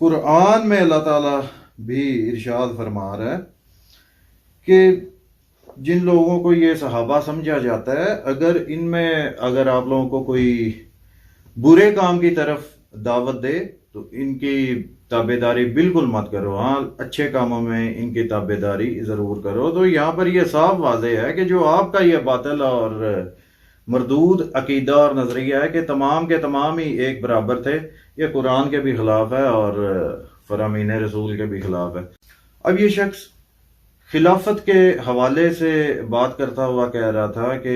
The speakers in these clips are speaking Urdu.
قرآن میں اللہ تعالیٰ بھی ارشاد فرما رہا ہے کہ جن لوگوں کو یہ صحابہ سمجھا جاتا ہے، اگر آپ لوگوں کو کوئی برے کام کی طرف دعوت دے تو ان کی تابع داری بالکل مت کرو، ہاں اچھے کاموں میں ان کی تابع داری ضرور کرو۔ تو یہاں پر یہ صاف واضح ہے کہ جو آپ کا یہ باطل اور مردود عقیدہ اور نظریہ ہے کہ تمام کے تمام ہی ایک برابر تھے، یہ قرآن کے بھی خلاف ہے اور فرامین رسول کے بھی خلاف ہے۔ اب یہ شخص خلافت کے حوالے سے بات کرتا ہوا کہہ رہا تھا کہ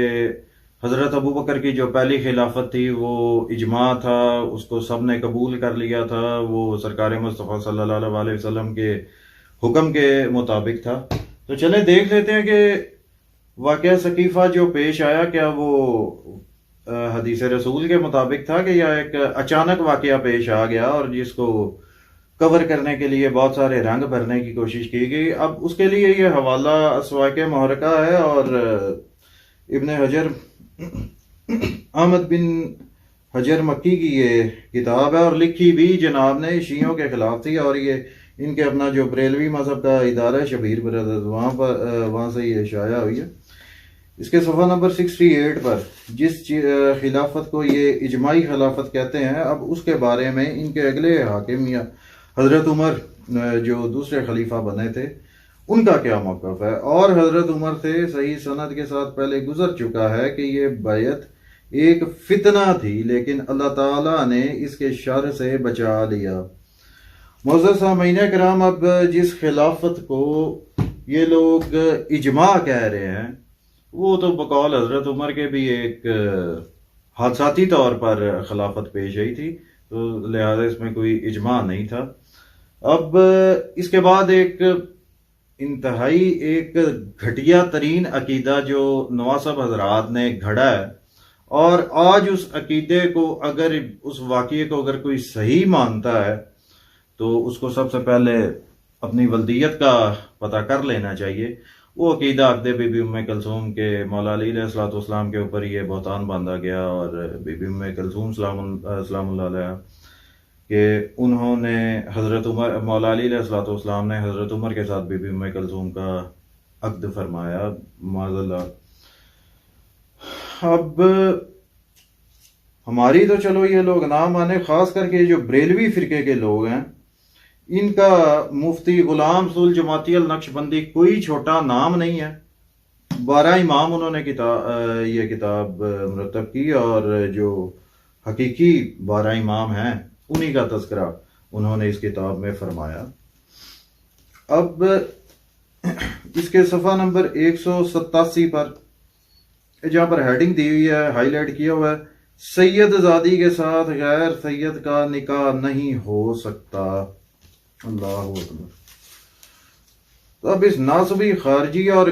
حضرت ابو بکر کی جو پہلی خلافت تھی وہ اجماع تھا، اس کو سب نے قبول کر لیا تھا، وہ سرکار مصطفیٰ صلی اللہ علیہ وسلم کے حکم کے مطابق تھا۔ تو چلیں دیکھ لیتے ہیں کہ واقعہ ثقیفہ جو پیش آیا کیا وہ حدیث رسول کے مطابق تھا کہ یا ایک اچانک واقعہ پیش آ گیا اور جس کو کور کرنے کے لیے بہت سارے رنگ بھرنے کی کوشش کی گئی۔ اب اس کے لیے یہ حوالہ اسواق محرکہ ہے اور ابن حجر احمد بن حجر مکی کی یہ کتاب ہے اور لکھی بھی جناب نے شیعوں کے خلاف تھی، اور یہ ان کے اپنا جو بریلوی مذہب کا ادارہ ہے شبیر برادرز وہاں سے یہ شائع ہوئی ہے۔ اس کے صفحہ نمبر 68 پر جس خلافت کو یہ اجماعی خلافت کہتے ہیں، اب اس کے بارے میں ان کے اگلے حاکم یا حضرت عمر جو دوسرے خلیفہ بنے تھے ان کا کیا موقف ہے، اور حضرت عمر سے صحیح سند کے ساتھ پہلے گزر چکا ہے کہ یہ بیعت ایک فتنہ تھی لیکن اللہ تعالیٰ نے اس کے شر سے بچا لیا۔ معزز سامعین کرام، اب جس خلافت کو یہ لوگ اجماع کہہ رہے ہیں وہ تو بقول حضرت عمر کے بھی ایک حادثاتی طور پر خلافت پیش آئی تھی، تو لہذا اس میں کوئی اجماع نہیں تھا۔ اب اس کے بعد ایک انتہائی ایک گھٹیا ترین عقیدہ جو نواسب حضرات نے گھڑا ہے، اور آج اس عقیدے کو اس واقعے کو اگر کوئی صحیح مانتا ہے تو اس کو سب سے پہلے اپنی ولدیت کا پتہ کر لینا چاہیے۔ وہ عقیدہ عقد بی بی ام کلثوم کے مولا علی علیہ الصلوۃ والسلام کے اوپر یہ بہتان باندھا گیا، اور بی بی ام کلثوم سلام اللہ علیہ کہ انہوں نے حضرت عمر مولا علی علیہ الصلوۃ والسلام نے حضرت عمر کے ساتھ بی بی ام کلثوم کا عقد فرمایا، معاذ اللہ۔ اب ہماری تو چلو یہ لوگ نہ مانے، خاص کر کے جو بریلوی فرقے کے لوگ ہیں ان کا مفتی غلام رسول جماعتی النقشبندی کوئی چھوٹا نام نہیں ہے۔ 12 امام انہوں نے یہ کتاب مرتب کی، اور جو حقیقی 12 امام ہیں انہی کا تذکرہ انہوں نے اس کتاب میں فرمایا۔ اب اس کے صفحہ نمبر 187 پر جہاں پر ہیڈنگ دی ہوئی ہے، ہائی لائٹ کیا ہوا ہے، سید زادی کے ساتھ غیر سید کا نکاح نہیں ہو سکتا۔ اللہ اکبر۔ تو اب اس ناصبی خارجی اور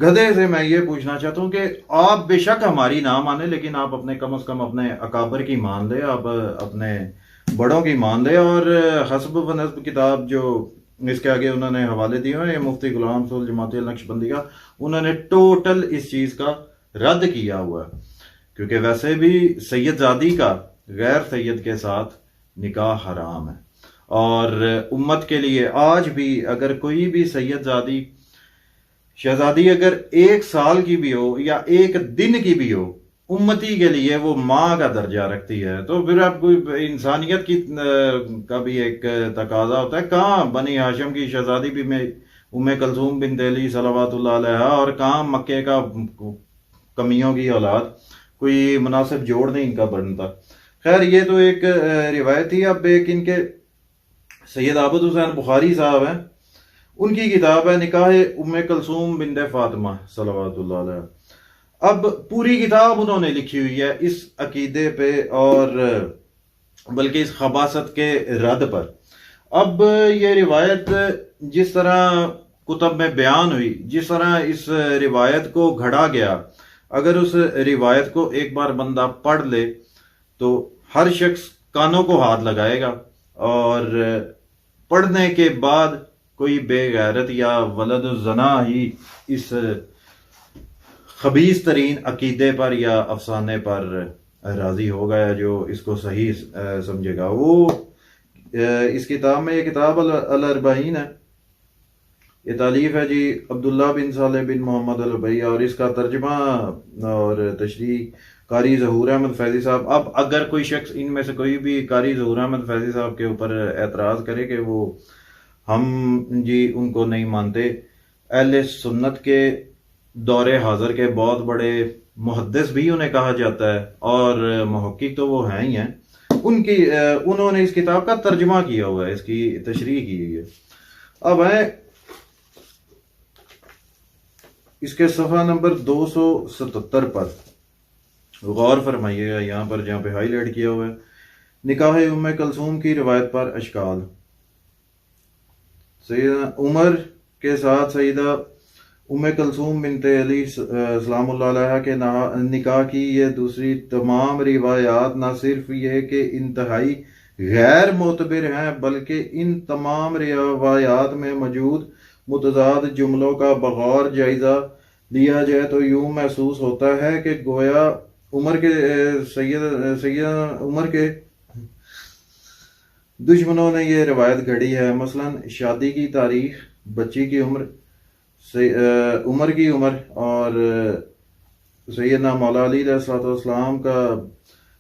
گدھے سے میں یہ پوچھنا چاہتا ہوں کہ آپ بے شک ہماری نہ مانیں، لیکن آپ اپنے کم از کم اپنے اکابر کی مان لے، آپ اپنے بڑوں کی مان لے، اور حسب و نسب کتاب جو اس کے آگے انہوں نے حوالے دیے ہیں، یہ مفتی غلام رسول جماعتی النقشبندی کا، انہوں نے ٹوٹل اس چیز کا رد کیا ہوا ہے، کیونکہ ویسے بھی سید زادی کا غیر سید کے ساتھ نکاح حرام ہے، اور امت کے لیے آج بھی اگر کوئی بھی سید زادی شہزادی اگر 1 سال کی بھی ہو یا 1 دن کی بھی ہو، امتی کے لیے وہ ماں کا درجہ رکھتی ہے۔ تو پھر اب کوئی انسانیت کی کا بھی ایک تقاضا ہوتا ہے، کہاں بنی ہاشم کی شہزادی بھی میں ام کلثوم بنت علی صلوات اللہ علیہا، اور کہاں مکے کا کمیوں کی اولاد، کوئی مناسب جوڑ نہیں ان کا بنتا۔ خیر یہ تو ایک روایت ہی۔ اب ایک ان کے سید عابد حسین بخاری صاحب ہیں، ان کی کتاب ہے نکاح ام کلثوم بنت فاطمہ صلوات اللہ علیہ۔ اب پوری کتاب انہوں نے لکھی ہوئی ہے اس عقیدے پہ، اور بلکہ اس خباثت کے رد پر۔ اب یہ روایت جس طرح کتب میں بیان ہوئی، جس طرح اس روایت کو گھڑا گیا، اگر اس روایت کو ایک بار بندہ پڑھ لے تو ہر شخص کانوں کو ہاتھ لگائے گا، اور پڑھنے کے بعد کوئی بے غیرت یا ولد الزنا ہی اس خبیث ترین عقیدے پر یا افسانے پر راضی ہوگا، یا جو اس کو صحیح سمجھے گا۔ وہ اس کتاب میں، یہ کتاب الاربعین ہے، یہ تالیف ہے جی عبداللہ بن صالح بن محمد الربیع، اور اس کا ترجمہ اور تشریح قاری ظہور احمد فیضی صاحب۔ اب اگر کوئی شخص ان میں سے کوئی بھی قاری ظہور احمد فیضی صاحب کے اوپر اعتراض کرے کہ وہ ہم جی ان کو نہیں مانتے، اہل سنت کے دور حاضر کے بہت بڑے محدث بھی انہیں کہا جاتا ہے، اور محقق تو وہ ہیں ہی ہیں، انہوں نے اس کتاب کا ترجمہ کیا ہوا ہے، اس کی تشریح کی ہوئی ہے۔ اب ہے اس کے صفحہ نمبر 277 پر غور فرمائیے گا، یہاں پر جہاں پہ ہائی لائٹ کیا ہوا ہے، نکاح ام کلثوم کی روایت پر اشکال۔ سیدنا عمر کے ساتھ سیدہ ام کلثوم بنت علی سلام اللہ علیہ کے نکاح کی یہ دوسری تمام روایات نہ صرف یہ کہ انتہائی غیر معتبر ہیں، بلکہ ان تمام روایات میں موجود متضاد جملوں کا بغور جائزہ لیا جائے تو یوں محسوس ہوتا ہے کہ گویا سیدنا عمر کے دشمنوں نے یہ روایت گھڑی ہے، مثلا شادی کی تاریخ، بچی کی عمر، عمر کی عمر، اور سیدنا مولا علی علیہ السلام کا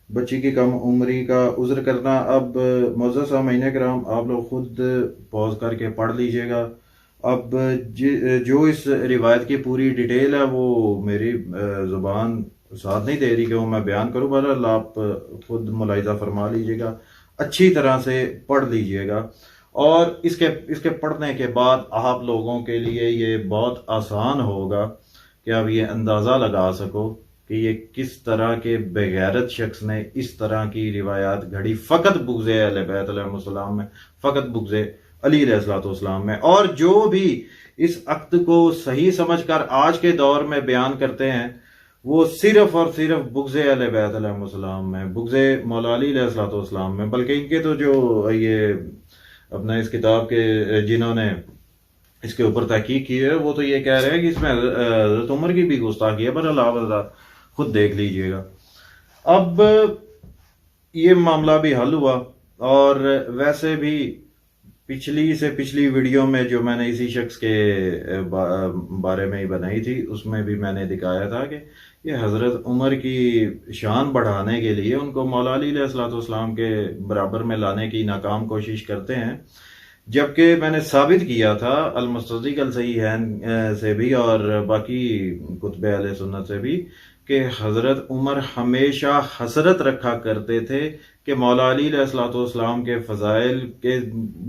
بچی کی کم عمری کا عذر کرنا۔ اب معزز سامعین کرام، آپ لوگ خود پوز کر کے پڑھ لیجئے گا۔ اب جو اس روایت کی پوری ڈیٹیل ہے وہ میری زبان ساتھ نہیں دے رہی کہ وہ میں بیان کروں، بہرحال آپ خود ملاحظہ فرما لیجئے گا، اچھی طرح سے پڑھ لیجئے گا، اور اس کے پڑھنے کے بعد آپ لوگوں کے لیے یہ بہت آسان ہوگا کہ آپ یہ اندازہ لگا سکو کہ یہ کس طرح کے بغیرت شخص نے اس طرح کی روایات گھڑی، فقط بغض اہل بیت علیہ السلام میں، فقط بغض علی علیہ السلام میں، اور جو بھی اس عقد کو صحیح سمجھ کر آج کے دور میں بیان کرتے ہیں وہ صرف اور صرف بغض اہل بیت علیہ السلام میں، بغض مولا علی علیہ السلام میں، بلکہ ان کے تو جو یہ اپنا اس کتاب کے جنہوں نے اس کے اوپر تحقیق کی ہے وہ تو یہ کہہ رہے ہیں کہ اس میں حضرت عمر کی بھی گستاخی ہے، پر اللہ حضرات خود دیکھ لیجئے گا۔ اب یہ معاملہ بھی حل ہوا، اور ویسے بھی پچھلی ویڈیو میں جو میں نے اسی شخص کے بارے میں ہی بنائی تھی، اس میں بھی میں نے دکھایا تھا کہ یہ حضرت عمر کی شان بڑھانے کے لیے ان کو مولا علی علیہ السلام کے برابر میں لانے کی ناکام کوشش کرتے ہیں، جبکہ میں نے ثابت کیا تھا المستدرک الصحیحین سے بھی اور باقی کتب اہل سنت سے بھی کہ حضرت عمر ہمیشہ حسرت رکھا کرتے تھے کہ مولا علی علیہ السلام کے فضائل کے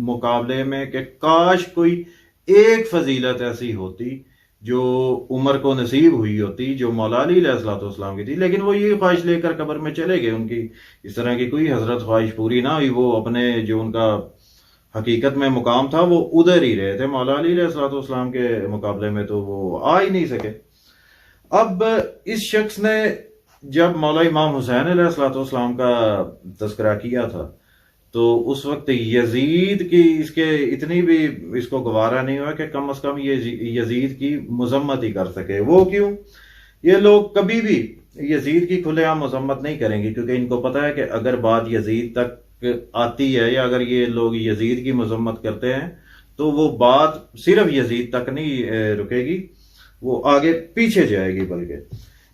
مقابلے میں کہ کاش کوئی ایک فضیلت ایسی ہوتی جو عمر کو نصیب ہوئی ہوتی جو مولا علی علیہ السلام کی تھی، لیکن وہ یہ خواہش لے کر قبر میں چلے گئے، ان کی اس طرح کی کوئی حضرت خواہش پوری نہ ہوئی، وہ اپنے جو ان کا حقیقت میں مقام تھا وہ ادھر ہی رہے تھے، مولا علی علیہ السلام کے مقابلے میں تو وہ آ ہی نہیں سکے۔ اب اس شخص نے جب مولا امام حسین علیہ السلام کا تذکرہ کیا تھا تو اس وقت یزید کی اس کے اتنی بھی اس کو گوارا نہیں ہوا کہ کم از کم یزید کی مذمت ہی کر سکے۔ وہ کیوں؟ یہ لوگ کبھی بھی یزید کی کھلے عام مذمت نہیں کریں گے، کیونکہ ان کو پتا ہے کہ اگر بات یزید تک آتی ہے یا اگر یہ لوگ یزید کی مذمت کرتے ہیں تو وہ بات صرف یزید تک نہیں رکے گی، وہ آگے پیچھے جائے گی۔ بلکہ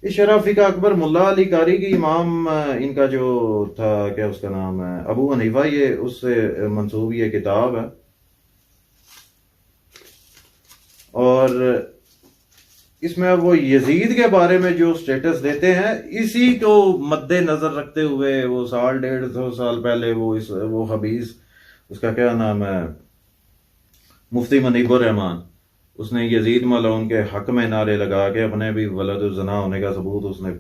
اس شرح فقہ اکبر ملا علی قاری کی امام ان کا جو تھا کیا اس کا نام ہے ابو حنیفہ، یہ اس سے منسوب یہ کتاب ہے، اور اس میں وہ یزید کے بارے میں جو سٹیٹس دیتے ہیں اسی کو مد نظر رکھتے ہوئے وہ 150 سال پہلے وہ خبیث اس کا کیا نام ہے مفتی منیب الرحمان، اس نے یزید ملعون کے حق میں نعرے لگا کے اپنے بھی ولد الزنا ہونے کا ثبوت اس نے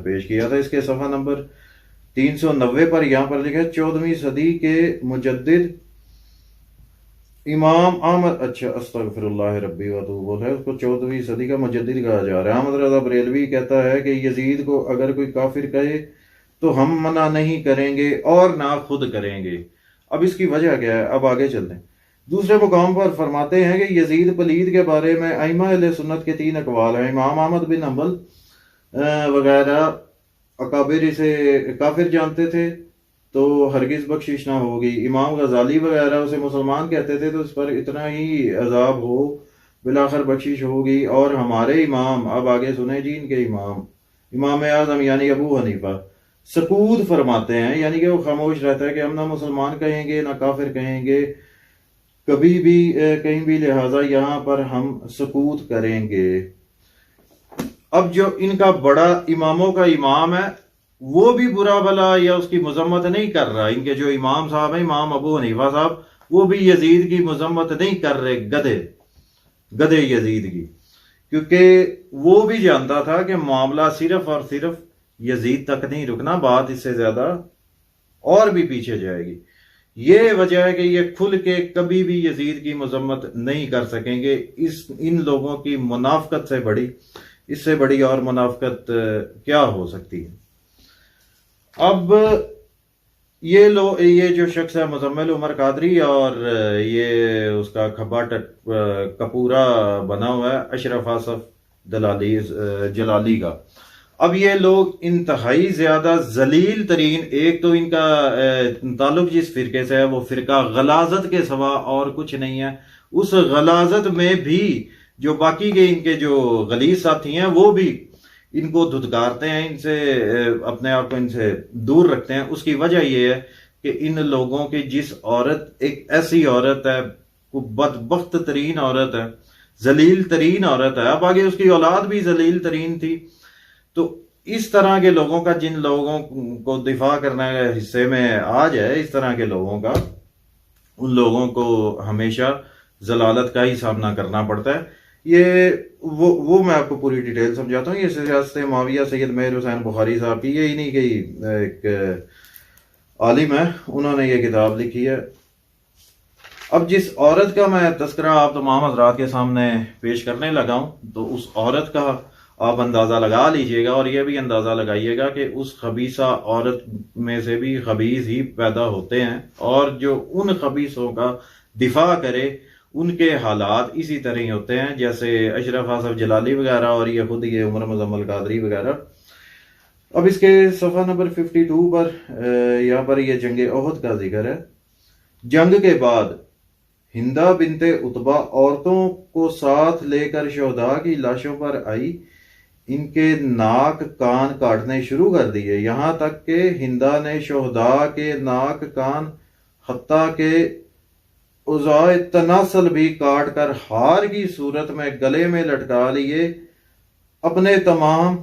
پیش کیا تھا۔ اس کے صفحہ نمبر 390 پر یہاں پر لکھا ہے 14ویں صدی کے مجدد امام احمد، اچھا استغفر اللہ ربی واتوب الیہ، اس کو 14ویں صدی کا مجدد کہا جا رہا ہے۔ احمد رضا بریلوی کہتا ہے کہ یزید کو اگر کوئی کافر کہے تو ہم منع نہیں کریں گے اور نہ خود کریں گے۔ اب اس کی وجہ کیا ہے؟ اب آگے چلتے ہیں۔ دوسرے مقام پر فرماتے ہیں کہ یزید پلید کے بارے میں ائمہ اہل سنت کے 3 اقوال ہیں۔ امام احمد بن حنبل وغیرہ اکابر اسے کافر جانتے تھے، تو ہرگز بخشش نہ ہوگی۔ امام غزالی وغیرہ اسے مسلمان کہتے تھے تو اس پر اتنا ہی عذاب ہو، بالآخر بخشش ہوگی۔ اور ہمارے امام، اب آگے سنیں جی، ان کے امام اعظم یعنی ابو حنیفہ سکوت فرماتے ہیں، یعنی کہ وہ خاموش رہتا ہے کہ ہم نہ مسلمان کہیں گے نہ کافر کہیں گے کبھی بھی کہیں بھی، لہٰذا یہاں پر ہم سکوت کریں گے۔ اب جو ان کا بڑا اماموں کا امام ہے وہ بھی برا بلا یا اس کی مذمت نہیں کر رہا، ان کے جو امام صاحب ہیں امام ابو حنیفہ صاحب، وہ بھی یزید کی مذمت نہیں کر رہے، گدھے یزید کی، کیونکہ وہ بھی جانتا تھا کہ معاملہ صرف اور صرف یزید تک نہیں رکنا، بات اس سے زیادہ اور بھی پیچھے جائے گی۔ یہ وجہ ہے کہ یہ کھل کے کبھی بھی یزید کی مذمت نہیں کر سکیں گے۔ ان لوگوں کی منافقت سے بڑی، اس سے بڑی اور منافقت کیا ہو سکتی ہے؟ اب یہ جو شخص ہے مزمل عمر قادری، اور یہ اس کا کھبا کپورا بنا ہوا ہے اشرف آصف جلالی کا۔ اب یہ لوگ انتہائی زیادہ ذلیل ترین، ایک تو ان کا تعلق جس فرقے سے ہے وہ فرقہ غلاظت کے سوا اور کچھ نہیں ہے، اس غلاظت میں بھی جو باقی کے ان کے جو غلیظ ساتھی ہیں وہ بھی ان کو دھتکارتے ہیں، ان سے اپنے آپ کو ان سے دور رکھتے ہیں۔ اس کی وجہ یہ ہے کہ ان لوگوں کی جس عورت، ایک ایسی عورت ہے، بدبخت ترین عورت ہے، ذلیل ترین عورت ہے، اب آگے اس کی اولاد بھی ذلیل ترین تھی، تو اس طرح کے لوگوں کا، جن لوگوں کو دفاع کرنے کے حصے میں آ جائے اس طرح کے لوگوں کا، ان لوگوں کو ہمیشہ ضلالت کا ہی سامنا کرنا پڑتا ہے۔ یہ وہ میں آپ کو پوری ڈیٹیل سمجھاتا ہوں۔ یہ سیاست معاویہ سید مہر حسین بخاری صاحب کی، یہ انہی کی ایک عالم ہے، انہوں نے یہ کتاب لکھی ہے۔ اب جس عورت کا میں تذکرہ آپ تمام حضرات کے سامنے پیش کرنے لگا ہوں، تو اس عورت کا آپ اندازہ لگا لیجئے گا، اور یہ بھی اندازہ لگائیے گا کہ اس خبیثہ عورت میں سے بھی خبیث ہی پیدا ہوتے ہیں، اور جو ان خبیثوں کا دفاع کرے ان کے حالات اسی طرح ہی ہوتے ہیں، جیسے اشرف آصف جلالی وغیرہ اور یہ خود یہ عمر مزمل قادری وغیرہ۔ اب اس کے صفحہ نمبر 52 پر یہاں پر یہ جنگ احد کا ذکر ہے۔ جنگ کے بعد ہندہ بنت عتبہ عورتوں کو ساتھ لے کر شہداء کی لاشوں پر آئی، ان کے ناک کان کاٹنے شروع کر دیے، یہاں تک کہ ہندہ نے شہداء کے ناک کان حتیٰ کہ اوضاع تناسل بھی کاٹ کر ہار کی صورت میں گلے میں لٹکا لیے، اپنے تمام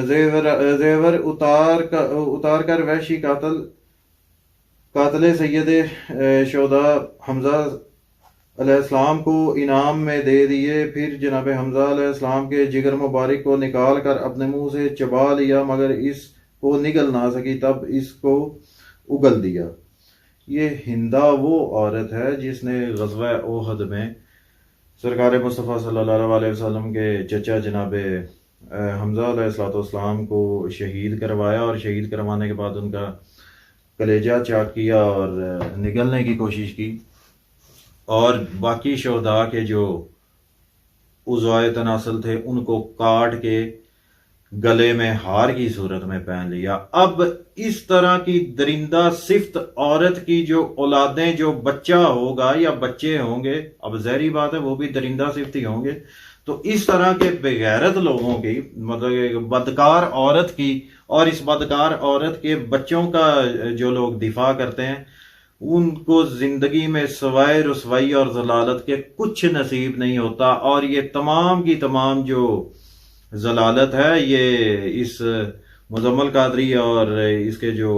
زیور اتار کر وحشی قاتل سید شہداء حمزہ علیہ السلام کو انعام میں دے دیے۔ پھر جناب حمزہ علیہ السلام کے جگر مبارک کو نکال کر اپنے منہ سے چبا لیا، مگر اس کو نگل نہ سکی، تب اس کو اگل دیا۔ یہ ہندہ وہ عورت ہے جس نے غزوہ احد میں سرکار مصطفیٰ صلی اللہ علیہ وسلم کے چچا جناب حمزہ علیہ السلام کو شہید کروایا، اور شہید کروانے کے بعد ان کا کلیجہ چاک کیا اور نگلنے کی کوشش کی، اور باقی شہداء کے جو اوضاع تناسل تھے ان کو کاٹ کے گلے میں ہار کی صورت میں پہن لیا۔ اب اس طرح کی درندہ صفت عورت کی جو اولادیں، جو بچہ ہوگا یا بچے ہوں گے، اب ظاہری بات ہے وہ بھی درندہ صفت ہی ہوں گے، تو اس طرح کے بغیرت لوگوں کی، مطلب بدکار عورت کی، اور اس بدکار عورت کے بچوں کا جو لوگ دفاع کرتے ہیں، ان کو زندگی میں سوائے رسوائی اور ضلالت کے کچھ نصیب نہیں ہوتا۔ اور یہ تمام کی تمام جو ضلالت ہے، یہ اس مزمل قادری اور اس کے جو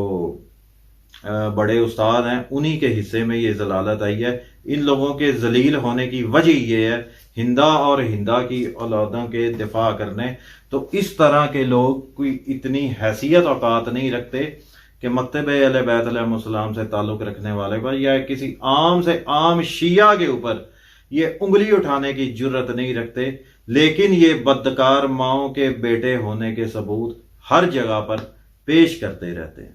بڑے استاد ہیں انہی کے حصے میں یہ ضلالت آئی ہے۔ ان لوگوں کے ذلیل ہونے کی وجہ یہ ہے، ہندہ اور ہندہ کی اولادوں کے دفاع کرنے۔ تو اس طرح کے لوگ کوئی اتنی حیثیت اوقات نہیں رکھتے کہ مکتب اہل بیت علیہ السلام سے تعلق رکھنے والے پر یا کسی عام سے عام شیعہ کے اوپر یہ انگلی اٹھانے کی جرت نہیں رکھتے، لیکن یہ بدکار ماؤں کے بیٹے ہونے کے ثبوت ہر جگہ پر پیش کرتے رہتے ہیں۔